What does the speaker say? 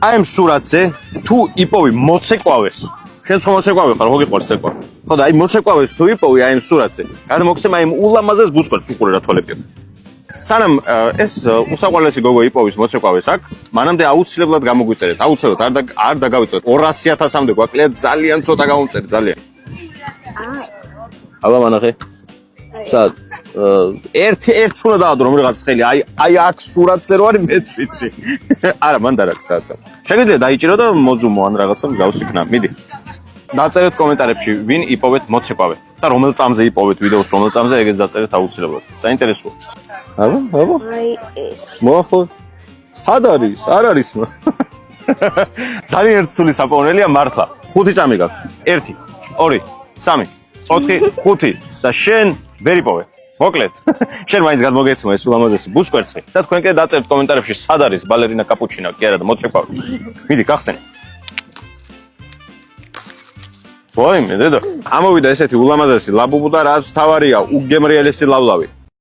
აი ამ სურათზე თუ იპოვი მოცეკვავეს შენ ხო მოცეკვავე ხარ, ხო გიყვარს ცეკვა. ხო და აი მოცეკვავეს თუ იპოვი აი ამ სურათზე. გადმოგცემ აი ულამაზეს ბუსკოტს უყურე რა თოლებია. სანამ ეს უსაყვარლესი გოგო იპოვის მოცეკვავეს აქ, მანამდე აუცილებლად გამოგვიწერეთ. აუცილებლად არ დაგავიწერეთ. 200.000-მდე გვაკლია ძალიან ცოტა გამომწერეთ ძალიან. აბა მანახე. სად ერთ უნდა დაადო რომ რაღაც ხელი აი აქ სურათზე რო არის მეც ვიცი. არა მან დარაქ საათს. შეგიძლია დაიჭირო და მოზუმო ან რაღაცა გავსიქნა. მიდი. დაწერეთ კომენტარებში ვინ იპოვეთ მოცეკვავე და რომელ წამზე იპოვეთ ვიდეოს რომელ წამზე ეგეც დაწერეთ აუცილებლად. საინტერესოა. აბა. აი ეს. მოახო. სად არის? არ არის. ძალიან ერთსული საპოვნელია მართლა. 5 წამი გაქვს. 1 2 3 4 5 და შენ ვერ იპოვე. მოკლედ. შენ მაინც გადმოგეცემა ეს ულამაზესი ბუსკვერცი და თქვენ კიდე დაწერთ კომენტარებში სად არის ბალერინა კაპუჩინა კი არა და მოცეკვავე. მიდი გახსენე. ვაიმე დედა, ამოვიდა ესეთი ულამაზესი ლაბუბუ და რაც თავარია უგემრიელესი ლავლავი.